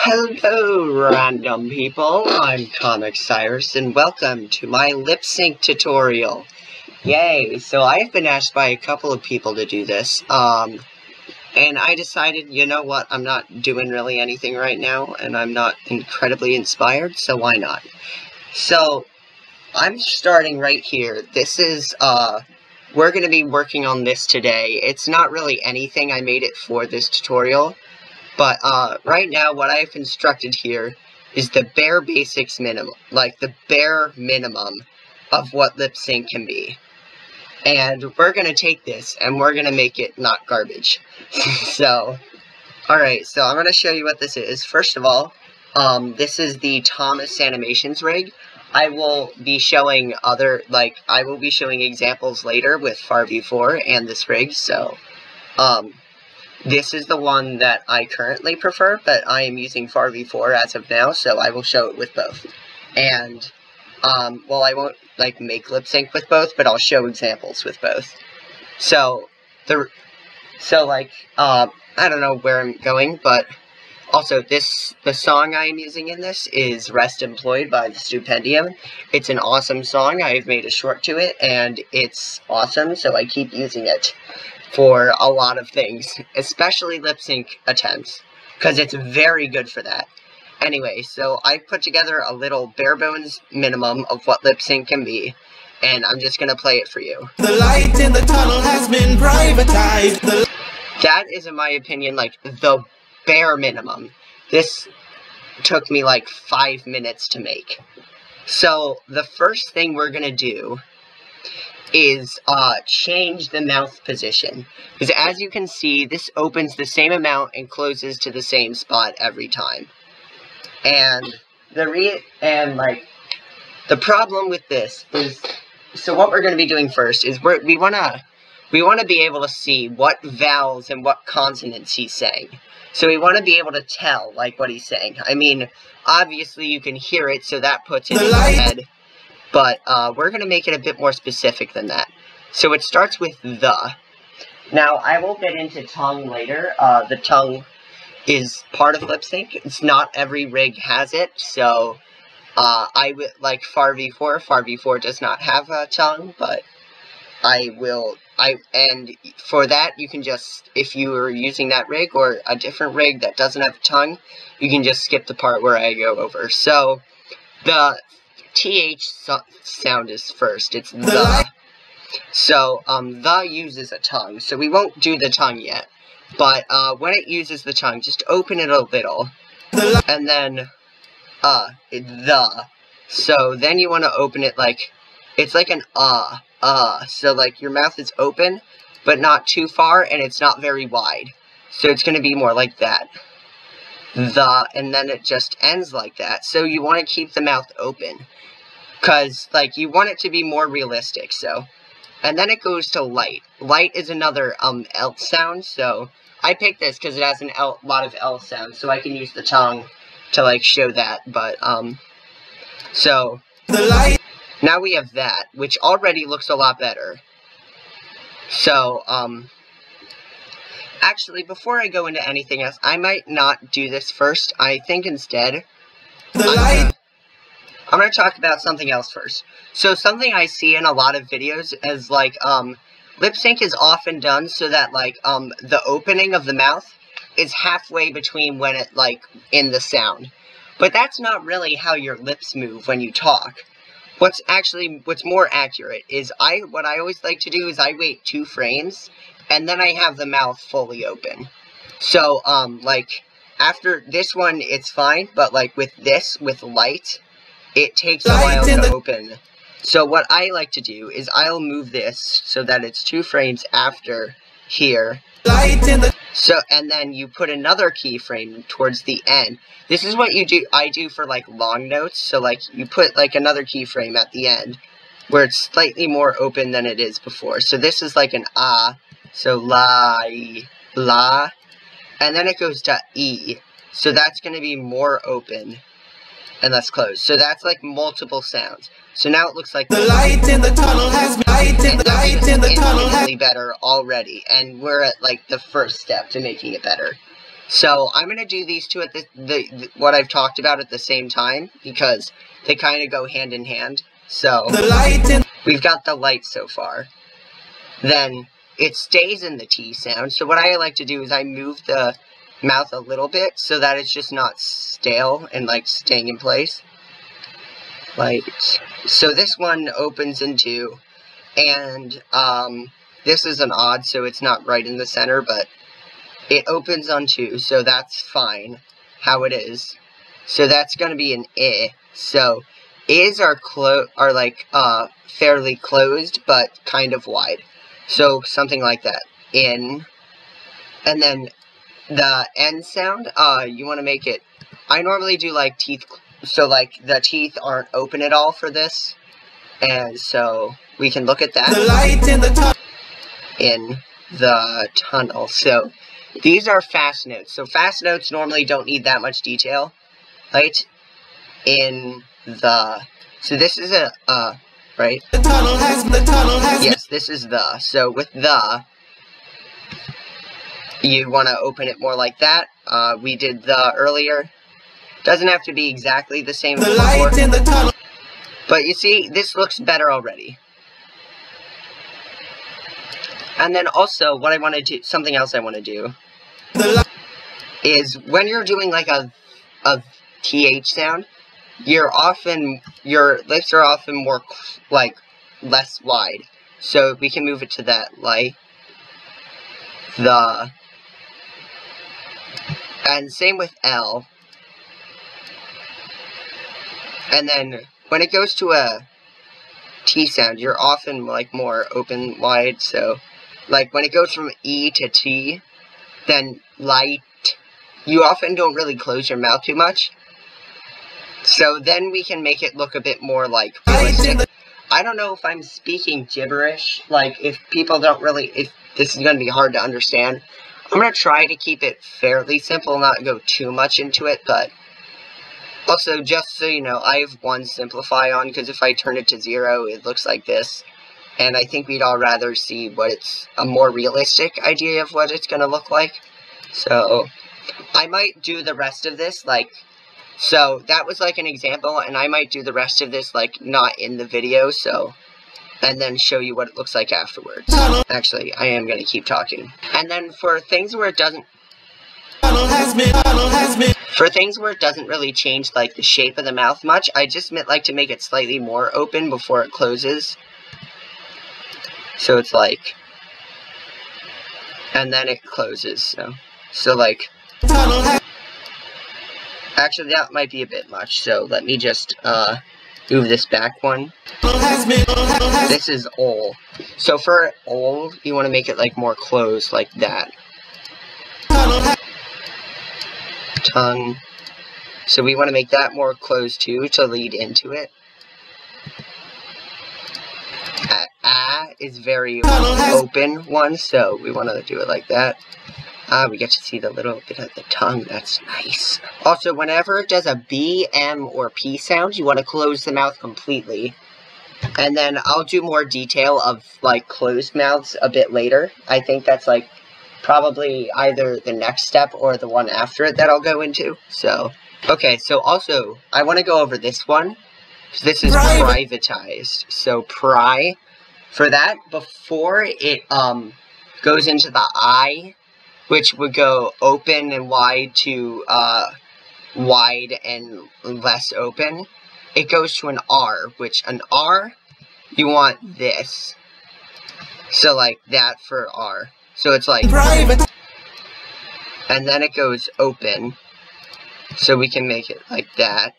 Hello, random people. I'm Comic Cyrus, and welcome to my lip sync tutorial. Yay! So I've been asked by a couple of people to do this, and I decided, you know what, I'm not doing really anything right now, and I'm not incredibly inspired, so why not? So, I'm starting right here. This is, we're gonna be working on this today. It's not really anything, I made it for this tutorial. But, right now, what I've constructed here is the bare basics minimum, like the bare minimum of what lip sync can be. And we're gonna take this, and we're gonna make it not garbage. So, alright, so I'm gonna show you what this is. First of all, this is the Thomas Animations rig. I will be showing I will be showing examples later with FarView 4 and this rig, so, this is the one that I currently prefer, but I am using FarView 4 as of now, so I will show it with both. And, well, I won't, make lip sync with both, but I'll show examples with both. So, I don't know where I'm going, but also, the song I am using in this is Rest Employed by the Stupendium. It's an awesome song. I've made a short to it, and it's awesome, so I keep using it for a lot of things, especially lip sync attempts, because it's very good for that. Anyway, so I put together a little bare bones minimum of what lip sync can be, and I'm just gonna play it for you. The light in the tunnel has been privatized. That is, in my opinion, the bare minimum. This took me 5 minutes to make. So, the first thing we're gonna do is change the mouth position, because as you can see, this opens the same amount and closes to the same spot every time. And the problem with this is, so what we're going to be doing first is we want to be able to see what vowels and what consonants he's saying. So we want to be able to tell what he's saying. I mean, obviously you can hear it, so that puts it in your head. But, we're gonna make it a bit more specific than that. So it starts with the. Now, I will get into tongue later. The tongue is part of lip sync. It's not every rig has it, so, I would, FarView 4. FarView 4 does not have a tongue, but and for that, you can just, if you are using that rig or a different rig that doesn't have a tongue, you can just skip the part where I go over. So, the TH sound is first. It's the. So, the uses a tongue. So we won't do the tongue yet. But, when it uses the tongue, just open it a little. And then, the. So, then you want to open it it's like an So, your mouth is open, but not too far, and it's not very wide. So it's going to be more like that. The, and then it just ends like that. So you want to keep the mouth open, because, you want it to be more realistic, so. And then it goes to light. Light is another, L sound, so I picked this because it has a lot of L sounds, so I can use the tongue to, show that, but, so. The light. Now we have that, which already looks a lot better. So, actually, before I go into anything else, I might not do this first. I think instead, I'm going to talk about something else first. So, something I see in a lot of videos is, lip sync is often done so that, the opening of the mouth is halfway between when it, in the sound. But that's not really how your lips move when you talk. What's more accurate is what I always like to do is I wait 2 frames, and then I have the mouth fully open. So, after this one, it's fine, but, with light, it takes a while to open. So what I like to do is I'll move this so that it's 2 frames after here. So, and then you put another keyframe towards the end. This is what I do for, long notes. So, you put, another keyframe at the end, where it's slightly more open than it is before. So this is an ah. So, la, and then it goes to e. So that's going to be more open and less closed. So that's, multiple sounds. So now it looks like the light in the tunnel has better already, and we're at the first step to making it better. So I'm going to do these two at what I've talked about at the same time, because they kind of go hand in hand. So we've got the light so far. Then it stays in the T sound. So what I like to do is I move the mouth a little bit so that it's just not stale and like staying in place. Like, so this one opens into, and this is an odd, so it's not right in the center, but it opens on 2, so that's fine how it is. So that's going to be an I. So Is are like fairly closed but kind of wide. So something like that. In. And then the N sound, you want to make it, I normally do like teeth, so like the teeth aren't open at all for this. And so we can look at that. The light in the tunnel. So these are fast notes. So fast notes normally don't need that much detail. Right? In the... So this is a, right? The tunnel has yes, this is the. So with the, you want to open it more like that. We did the earlier. Doesn't have to be exactly the same as the light in the tunnel. But you see, this looks better already. And then also, what I want to do, something else I want to do, is when you're doing like a TH sound, your lips are often more, like, less wide. So we can move it to that, like, the, and same with L. And then, when it goes to a T sound, you're often, like, more open, wide, so, like, when it goes from E to T, then light, you often don't really close your mouth too much. So then we can make it look a bit more, like, realistic. I don't know if I'm speaking gibberish, like, if people don't really, if this is going to be hard to understand. I'm going to try to keep it fairly simple, not go too much into it, but also, just so you know, I have one simplify on, because if I turn it to 0, it looks like this. And I think we'd all rather see what it's, a more realistic idea of what it's going to look like. So, I might do the rest of this, like, so that was like an example, and I might do the rest of this, like, not in the video, so, and then show you what it looks like afterwards. Actually, I am going to keep talking. And then for things where it doesn't, for things where it doesn't really change, like, the shape of the mouth much, I just like to make it slightly more open before it closes. So it's like, and then it closes, so like, actually that might be a bit much, so let me just, move this back one. This is ol. So for ol, you want to make it, like, more closed, like that. Tongue. So we want to make that more closed too, to lead into it. Is very open one, so we want to do it like that. We get to see the little bit of the tongue. That's nice. Also, whenever it does a B, M, or P sound, you want to close the mouth completely. And then I'll do more detail of, like, closed mouths a bit later. I think that's, like, probably either the next step or the one after it that I'll go into. So, okay, so also, I want to go over this one. This is privatized. So, for that, before it, goes into the I, which would go open and wide to, wide and less open, it goes to an R, which an R, you want this. So, like, that for R. So it's like, and then it goes open, so we can make it like that.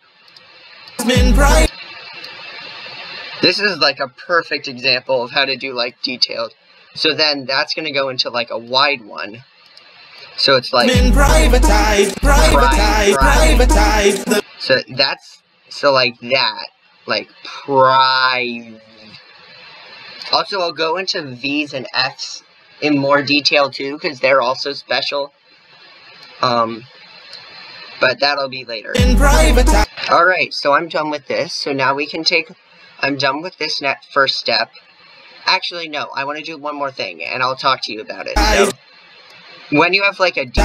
This is like a perfect example of how to do, like, detailed. So then that's going to go into, like, a wide one. So it's like, privatized. So that's, so like that, like, Also, I'll go into V's and F's in more detail too, because they're also special. But that'll be later. Alright, so I'm done with this. So now we can I'm done with this first step. Actually, no, I want to do one more thing, and I'll talk to you about it. So, when you have like a D,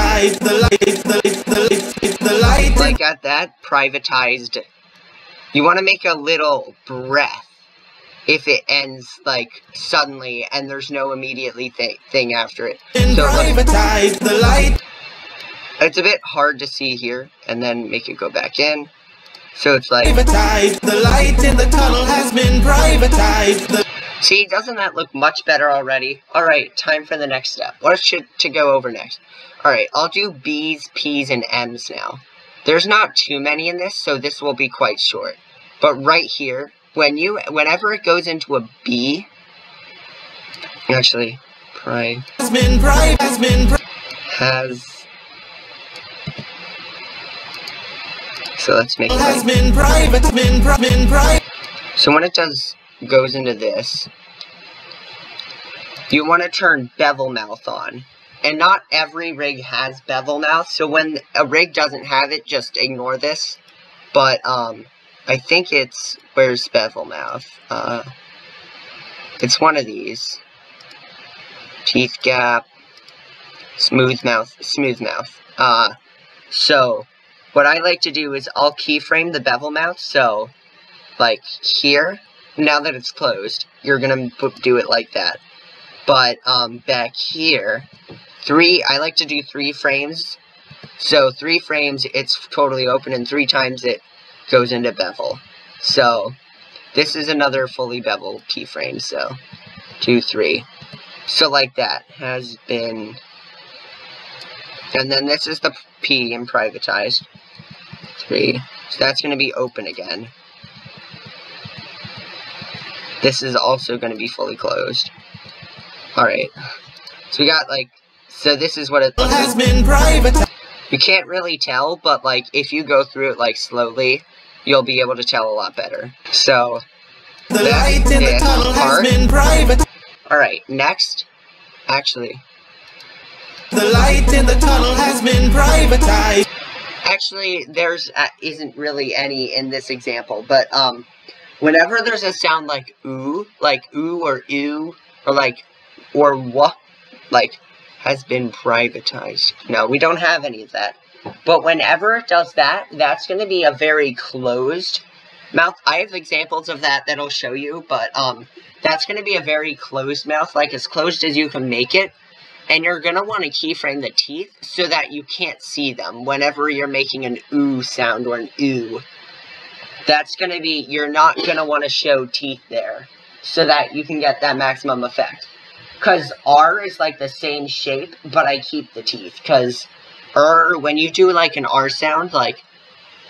like at that privatized, you want to make a little breath if it ends like suddenly and there's no immediately thing after it. So like, it's a bit hard to see here, and then make it go back in. So it's like, the light in the tunnel has been privatized. See, doesn't that look much better already? Alright, time for the next step. What should to go over next? Alright, I'll do B's, P's, and M's now. There's not too many in this, so this will be quite short. But right here, whenever it goes into a B, actually, so let's make it so when it goes into this, you want to turn bevel mouth on. And not every rig has bevel mouth, so when a rig doesn't have it, just ignore this. But, I think it's, where's bevel mouth? It's one of these. Teeth gap, smooth mouth. So, what I like to do is I'll keyframe the bevel mouth, so, like, here, now that it's closed, you're gonna do it like that. But, back here, I like to do 3 frames. So, 3 frames, it's totally open, and 3 times it goes into bevel. So, this is another fully bevel keyframe, so, 2, 3. So, like that, has been, and then this is the P in privatized. 3, so that's going to be open again. This is also going to be fully closed. Alright, so we got like, so this is what it looks like. You can't really tell, but like, if you go through it like slowly, you'll be able to tell a lot better. So, the light in the tunnel has been private. Alright, next, actually. The light in the tunnel has been privatized. Actually, there's, isn't really any in this example, but, whenever there's a sound like ooh or ew, or like, or what, like, has been privatized. No, we don't have any of that. But whenever it does that, that's going to be a very closed mouth. I have examples of that that'll show you, but, that's going to be a very closed mouth, like as closed as you can make it. And you're going to want to keyframe the teeth so that you can't see them whenever you're making an ooh sound or an ew. That's going to be, you're not going to want to show teeth there so that you can get that maximum effect. Because R is like the same shape, but I keep the teeth. Because when you do like an R sound, like,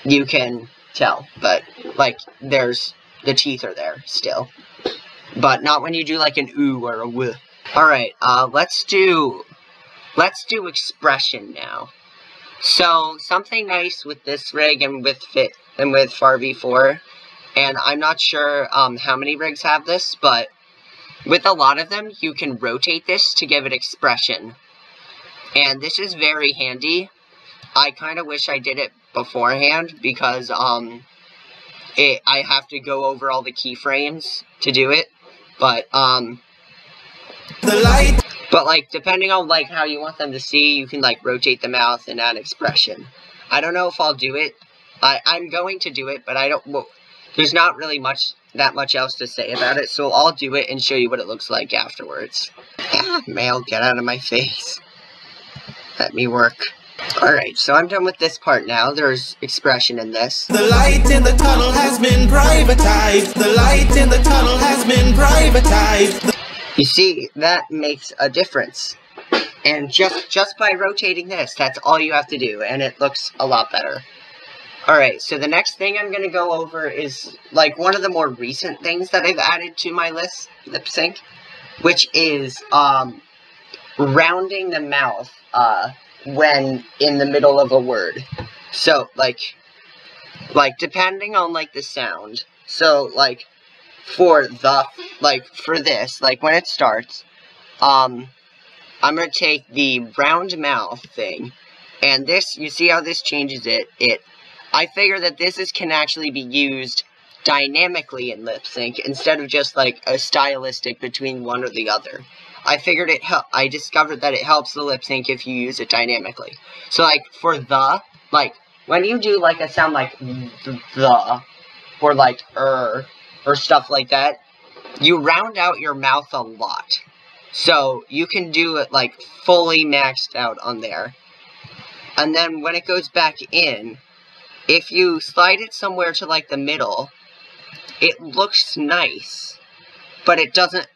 you can tell. But, like, the teeth are there still. But not when you do like an ooh or a w. Alright, let's do expression now. So, something nice with this rig and with Fit and with FarV4, and I'm not sure how many rigs have this, but with a lot of them, you can rotate this to give it expression. And this is very handy. I kind of wish I did it beforehand, because I have to go over all the keyframes to do it, but like, depending on, like, how you want them to see, you can, like, rotate the mouth and add expression. I don't know if I'll do it. I'm going to do it, but there's not really that much else to say about it, so I'll do it and show you what it looks like afterwards. Mail, get out of my face. Let me work. Alright, so I'm done with this part now. There's expression in this. The light in the tunnel has been privatized. The light in the tunnel has been privatized. You see, that makes a difference. And just by rotating this, that's all you have to do, and it looks a lot better. Alright, so the next thing I'm going to go over is, like, one of the more recent things that I've added to my lip sync, which is, rounding the mouth, when in the middle of a word. So, like, depending on, like, the sound. So, like, for this, like, when it starts, I'm going to take the round mouth thing, and this, you see how this changes it? I figure that this can actually be used dynamically in lip sync, instead of just, like, a stylistic between one or the other. I discovered that it helps the lip sync if you use it dynamically. So, like, for like, when you do, like, a sound like the, or like, or stuff like that, you round out your mouth a lot. So, you can do it, like, fully maxed out on there. And then, when it goes back in, if you slide it somewhere to, like, the middle, it looks nice. But it doesn't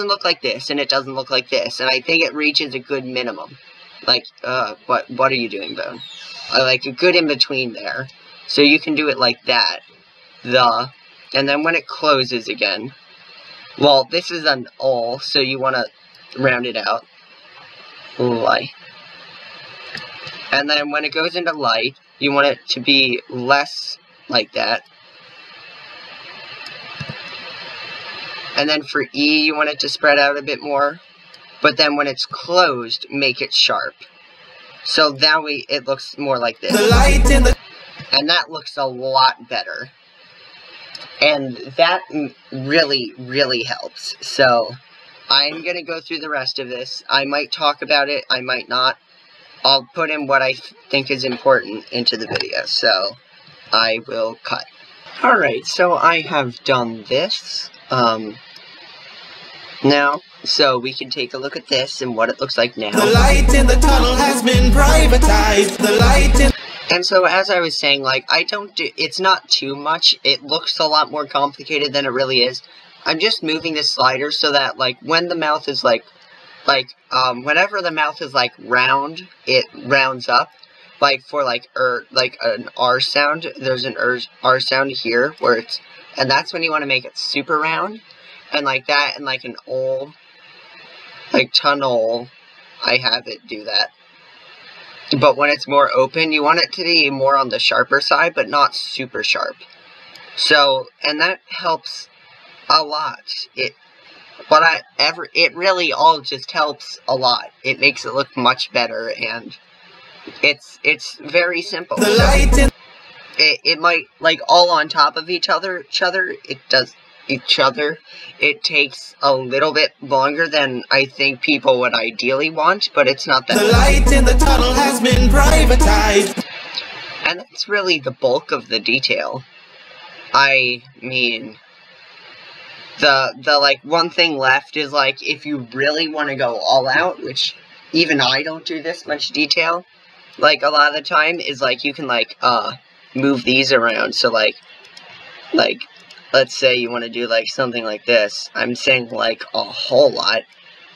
look like this, and it doesn't look like this, and I think it reaches a good minimum. Like, what are you doing, Bone? Like, a good in-between there. So you can do it like that. And then when it closes again, well, this is an ul, so you want to round it out. Light. And then when it goes into light, you want it to be less like that. And then for E, you want it to spread out a bit more. But then when it's closed, make it sharp. So that way it looks more like this. And that looks a lot better. And that really, really helps. So I'm going to go through the rest of this. I might talk about it, I might not. I'll put in what I think is important into the video. So I will cut. Alright, so I have done this. Now, so we can take a look at this and what it looks like now. The light in the tunnel has been privatized. The light in... And so, as I was saying, like, it's not too much. It looks a lot more complicated than it really is. I'm just moving the slider so that, like, when the mouth is, whenever the mouth is, like, round, it rounds up. Like, for, like an R sound, there's an R sound here, where it's, and that's when you want to make it super round. And like that, and like an ul, like tunnel, I have it do that. But when it's more open, you want it to be more on the sharper side, but not super sharp. So, and that helps a lot. It really all just helps a lot. It makes it look much better, and it's very simple. The light in... It might, like, all on top of each other, it takes a little bit longer than I think people would ideally want, but it's not that The light in the tunnel has been privatized. And that's really the bulk of the detail. I mean, the like, one thing left is, like, if you really want to go all out, which even I don't do this much detail, like, a lot of the time, is, like, you can, like, move these around, so, like, let's say you want to do, like, something like this. I'm saying, like, a whole lot,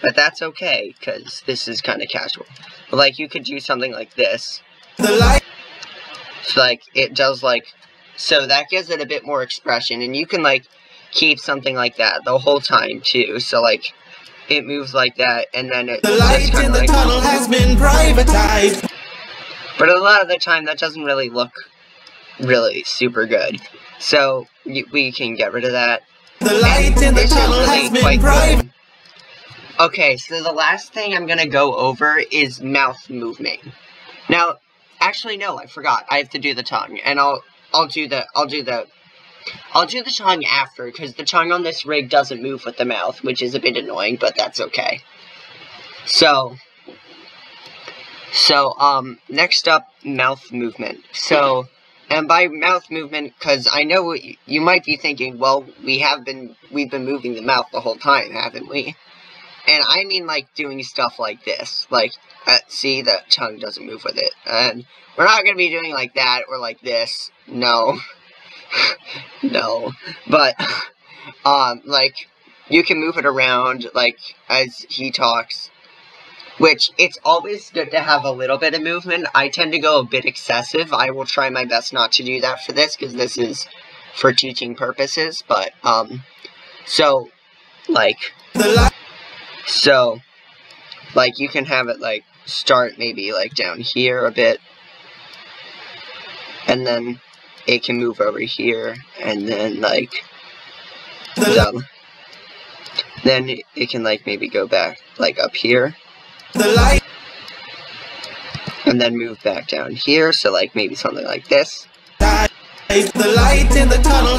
but that's okay, because this is kind of casual. But, like, you could do something like this. The light... So, like, it does, like, so that gives it a bit more expression, and you can, like, keep something like that the whole time, too. So, like, it moves like that, and then it The light in the like, tunnel has been privatized. but a lot of the time, that doesn't really look really super good. So, we can get rid of that. The light in the tunnel has been private. Okay, so the last thing I'm gonna go over is mouth movement. Now, actually, no, I forgot. I have to do the tongue, and I'll do the tongue after, because the tongue on this rig doesn't move with the mouth, which is a bit annoying, but that's okay. So, next up, mouth movement. So, and by mouth movement, because I know you might be thinking, well, we've been moving the mouth the whole time, haven't we? And I mean, like, doing stuff like this. Like, see, the tongue doesn't move with it. And we're not going to be doing like that or like this. No. No. But, like, you can move it around, like, as he talks. Which, it's always good to have a little bit of movement. I tend to go a bit excessive. I will try my best not to do that for this, because this is for teaching purposes. But, so, like, you can have it, like, start maybe, like, down here a bit. And then it can move over here, and then, like, then it can, like, maybe go back, like, up here. And then move back down here, so, like, maybe something like this. The light in the tunnel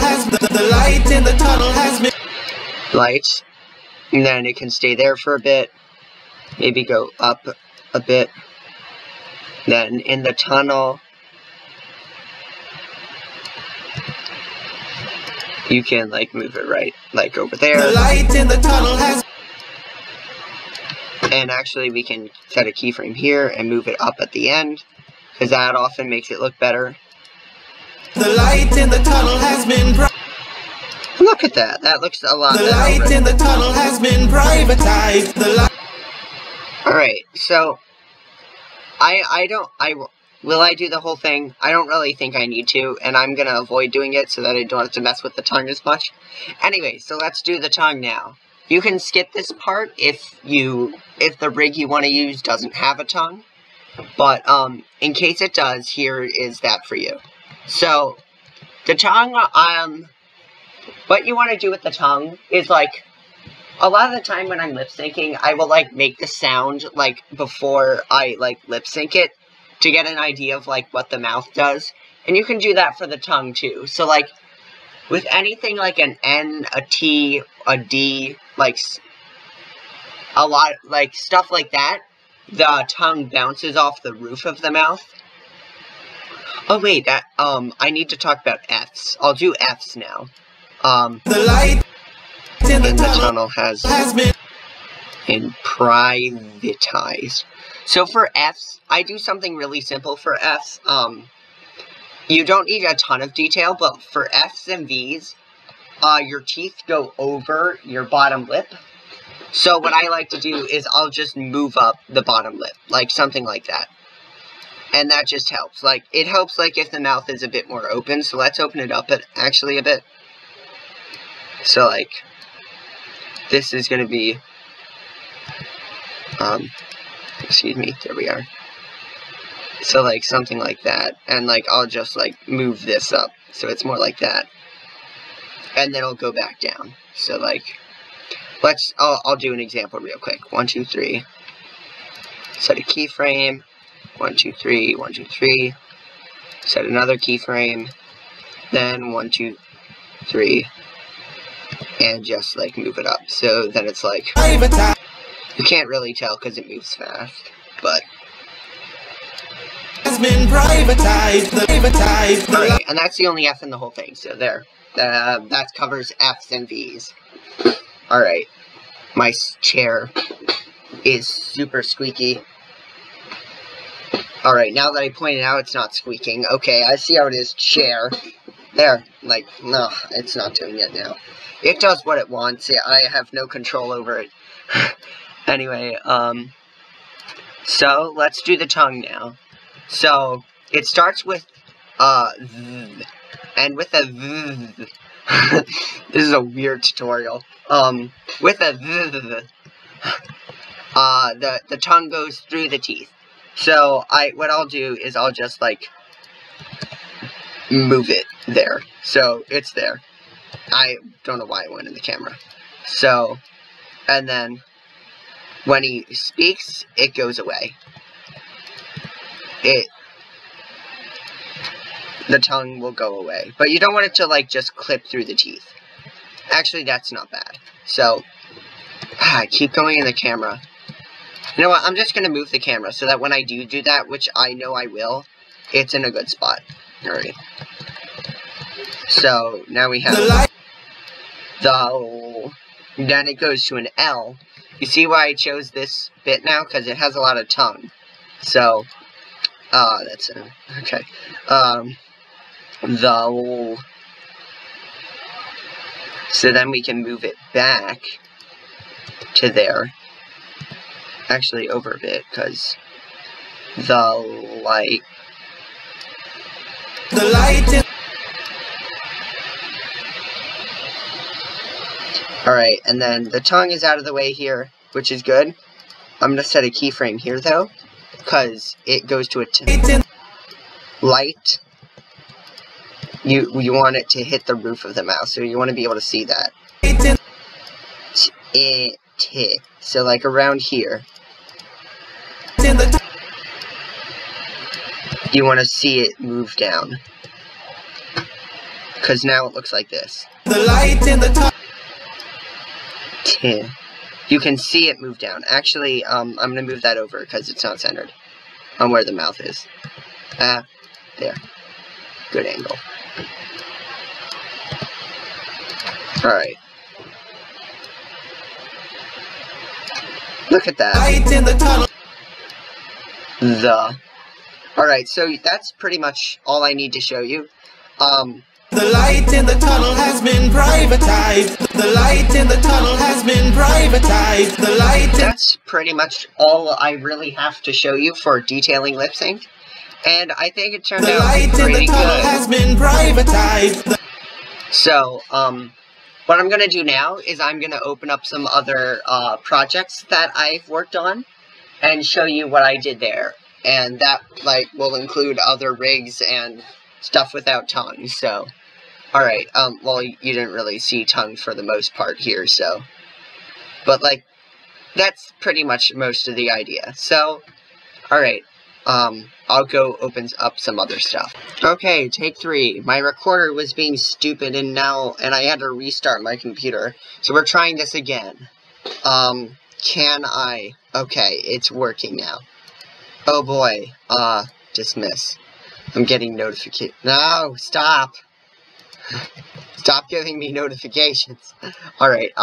has been... Light. And then it can stay there for a bit. maybe go up a bit. Then in the tunnel, you can like move it right, like over there. The light in the tunnel has. And actually we can set a keyframe here and move it up at the end, because that often makes it look better. The light in the tunnel has been. Look at that. That looks a lot better. The light in the tunnel has been privatized. The light. Alright, so will I do the whole thing? I don't really think I need to, and I'm gonna avoid doing it so that I don't have to mess with the tongue as much. Anyway, so let's do the tongue now. You can skip this part if the rig you want to use doesn't have a tongue. But in case it does, here is that for you. So the tongue, what you want to do with the tongue is like, a lot of the time when I'm lip syncing, I will like make the sound like before I like lip sync it to get an idea of like what the mouth does. And you can do that for the tongue too. So like with anything like an N, a T, a D, like a lot, like stuff like that, the tongue bounces off the roof of the mouth. Oh wait, that I need to talk about Fs. I'll do Fs now. The light in the tunnel has been privatized. So for Fs, I do something really simple for Fs. You don't need a ton of detail, but for Fs and Vs, your teeth go over your bottom lip. So what I like to do is I'll just move up the bottom lip, like something like that. And that just helps. Like, it helps like if the mouth is a bit more open, so let's open it up actually a bit. So like, this is gonna be, excuse me, there we are. So like something like that, and like I'll just like move this up so it's more like that, and then I'll go back down. So like, I'll do an example real quick. 1, 2, 3. Set a keyframe. 1, 2, 3. 1, 2, 3. Set another keyframe. Then 1, 2, 3, and just like move it up. So then it's like, you can't really tell because it moves fast, but. Has been privatized. Alright, and that's the only F in the whole thing, so there. That covers Fs and Vs. Alright, my chair is super squeaky. Alright, now that I pointed out it's not squeaking. Okay, I see how it is, chair. There, like, no, it's not doing it now. It does what it wants, I have no control over it. Anyway, so let's do the tongue now. So, it starts with, th, and with a th, this is a weird tutorial, with a th, the tongue goes through the teeth. So, what I'll do is I'll just, like, move it there. So, it's there. I don't know why it went in the camera. So, and then, when he speaks, it goes away. The tongue will go away. But you don't want it to, like, just clip through the teeth. Actually, that's not bad. So, I keep going in the camera. You know what, I'm just going to move the camera so that when I do that, which I know I will, it's in a good spot. Alright. So, now we have the then it goes to an L. You see why I chose this bit now? Because it has a lot of tongue. So, that's okay. So then we can move it back to there. Actually, over a bit, because the light. Alright, and then the tongue is out of the way here, which is good. I'm going to set a keyframe here, though, because it goes to a light. You want it to hit the roof of the mouth, so you want to be able to see that. So, like, around here. You want to see it move down. Because now it looks like this. The light in the You can see it move down. Actually, I'm gonna move that over because it's not centered on where the mouth is. There. Good angle. Alright. Look at that. Light in the tunnel. Alright, so that's pretty much all I need to show you. The light in the tunnel has been privatized. The light in the tunnel has been privatized. The light. That's pretty much all I really have to show you for detailing lip sync. And I think it turned out pretty good. The light in the tunnel has been privatized. So, what I'm gonna do now is I'm gonna open up some other projects that I've worked on and show you what I did there. And that, like, will include other rigs and stuff without tongue, so. Alright, well, you didn't really see tongue for the most part here, so. But, like, that's pretty much most of the idea. So, alright, I'll go open up some other stuff. Okay, take 3. My recorder was being stupid and I had to restart my computer. So we're trying this again. Can I? Okay, it's working now. Oh boy, dismiss. I'm getting notification. No, stop! Stop giving me notifications. Alright,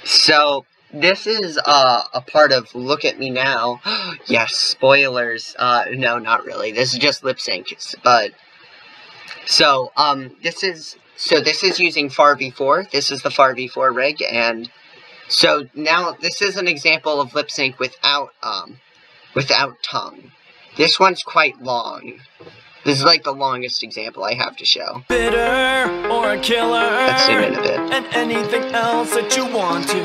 so, this is, a part of Look at Me Now. Yes, spoilers. No, not really. This is just lip sync. But, so, this is using FarV4. This is the FarV4 rig, and, so, now, this is an example of lip sync without tongue. This one's quite long. This is like the longest example I have to show. Bitter or a killer. Let's zoom in a bit. And anything else that you want to.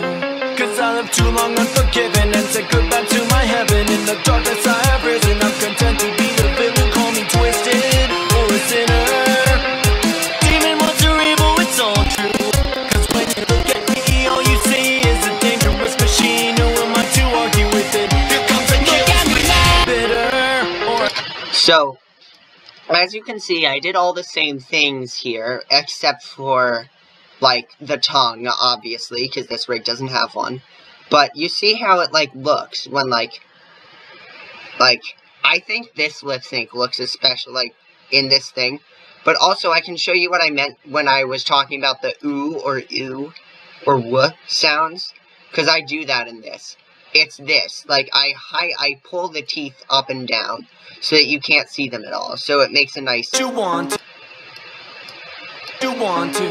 Cause I lived too long unforgiven and said goodbye to my heaven. In the darkness I have risen. I'm content to be the villain. Call me twisted or a sinner. Demon, what's your evil? It's all true. Cause when you look at me, all you see is a dangerous machine. Who am I to argue with it? Here comes a kill. Bitter or. So, as you can see, I did all the same things here, except for, like, the tongue, obviously, because this rig doesn't have one. But you see how it, like, looks when, like, I think this lip sync looks especially, like, in this thing. But also, I can show you what I meant when I was talking about the ooh or ew or wuh sounds, because I do that in this. It's this, like, I pull the teeth up and down, so that you can't see them at all, so it makes a nice... You want to.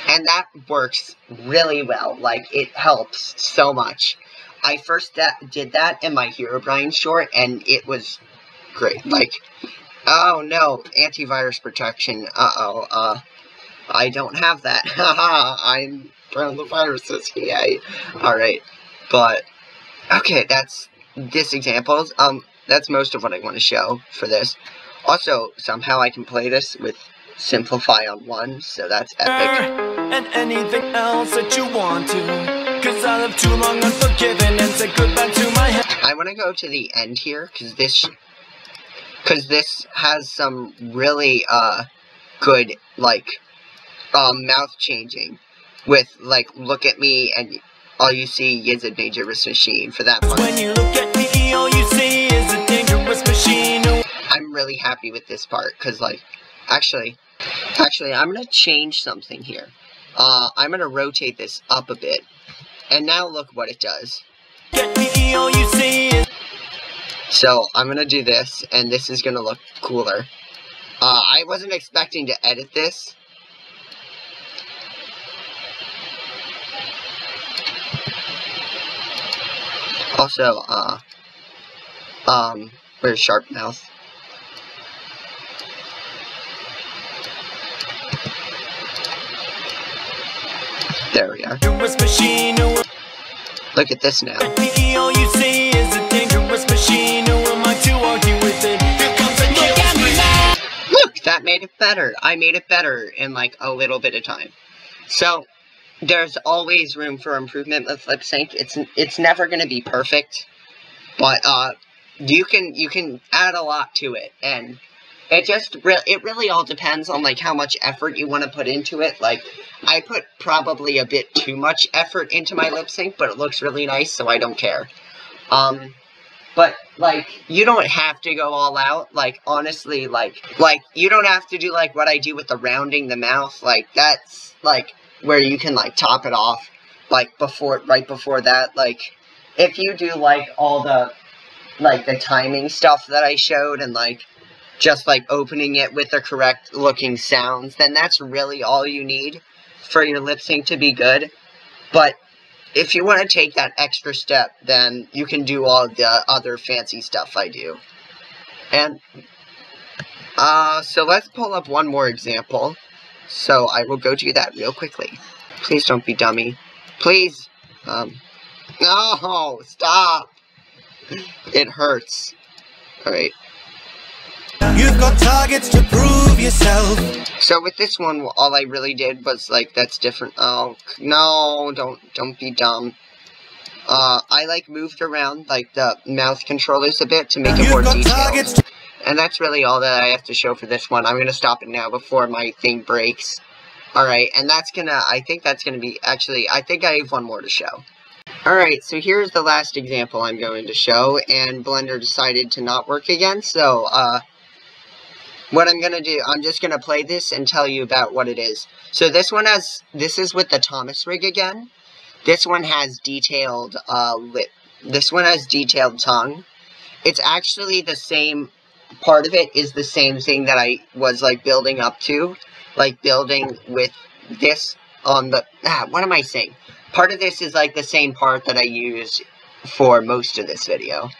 And that works really well, like, it helps so much. I first did that in my Herobrine short, and it was great, like, oh no, antivirus protection, I don't have that, haha, I'm throwing the viruses, yay, alright, but... Okay, that's this example. That's most of what I want to show for this. Also, somehow I can play this with Simplify on 1, so that's epic. And anything else that you want to. Cause I lived too long unforgiven and said goodbye to my head. I want to go to the end here, because this has some really, good, like, mouth changing. With, like, Look at Me and... All you see is a dangerous machine for that one. When you look at me, all you see is a dangerous machine. I'm really happy with this part, because, like, actually, I'm going to change something here. I'm going to rotate this up a bit. And now look what it does. Get me, all you see is... So, I'm going to do this, and this is going to look cooler. I wasn't expecting to edit this. Also, where's Sharp Mouth? There we are. Look at this now. All you see is a dangerous machine. Who am I to argue with it? Here comes a kill. Look, that made it better. I made it better in like a little bit of time. So, there's always room for improvement with lip sync. It's never gonna be perfect, but you can add a lot to it, and it really all depends on, like, how much effort you want to put into it. Like, I put probably a bit too much effort into my lip sync, but it looks really nice, so I don't care. But, like, you don't have to go all out. Like, honestly, like, you don't have to do, like, what I do with the rounding the mouth. Like, that's, like, where you can, like, top it off, like, right before that. Like, if you do, like, all the, like, the timing stuff that I showed, and, like, just, like, opening it with the correct looking sounds, then that's really all you need for your lip sync to be good. But if you want to take that extra step, then you can do all the other fancy stuff I do. And, so let's pull up one more example. So I will go do that real quickly. Please don't be dummy. Please. No, stop. It hurts. Alright. You've got targets to prove yourself. So with this one, all I really did was, like, that's different. Oh, no, don't be dumb. I, like, moved around, like, the mouth controllers a bit to make it more detailed. And that's really all that I have to show for this one. I'm gonna stop it now before my thing breaks. Alright, and that's gonna, I think that's gonna be, actually, I think I have one more to show. Alright, so here's the last example I'm going to show, and Blender decided to not work again, so, what I'm gonna do, I'm just gonna play this and tell you about what it is. So this one this is with the Thomas rig again. This one has detailed, lip. This one has detailed tongue. It's actually the same, part of it is the same thing that I was, like, building up to. Like, building with this on the, what am I saying? Part of this is, like, the same part that I use for most of this video.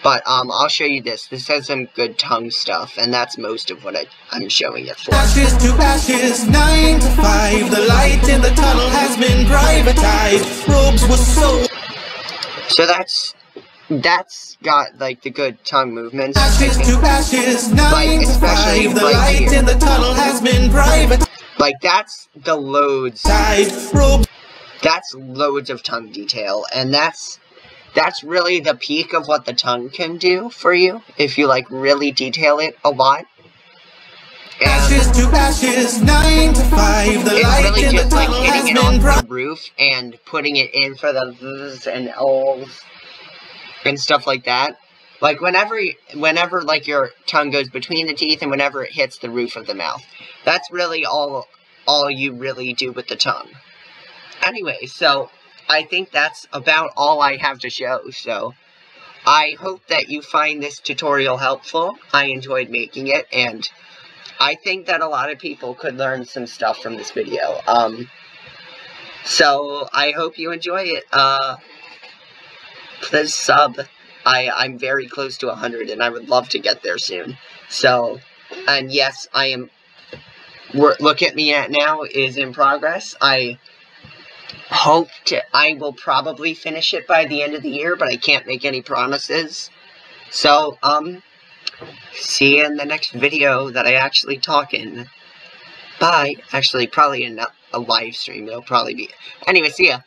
But, I'll show you this. This has some good tongue stuff, and that's most of what I'm showing it for. Ashes to ashes, 9 to 5. The light in the tunnel has been privatized. Robes were sold. So that's got, like, the good tongue movements. Ashes to ashes, 9 like, to 5. The right light here. in the tunnel has been privatized. Like, that's the loads. Robes. That's loads of tongue detail, and that's really the peak of what the tongue can do for you, if you, like, really detail it a lot. And ashes to ashes, 9 to 5. The it's light really in just, the like, tunnel hitting it has been off the roof and putting it in for the z's and o's and stuff like that. Like, whenever, like, your tongue goes between the teeth and whenever it hits the roof of the mouth. That's really all you really do with the tongue. Anyway, so I think that's about all I have to show, so I hope that you find this tutorial helpful. I enjoyed making it, and I think that a lot of people could learn some stuff from this video. So I hope you enjoy it. Please sub. I'm very close to 100, and I would love to get there soon. So, and yes, I am, look at me at now is in progress. I will probably finish it by the end of the year, but I can't make any promises. So, see you in the next video that I actually talk in. Bye. Actually, probably in a live stream, it'll probably be. Anyway, see ya.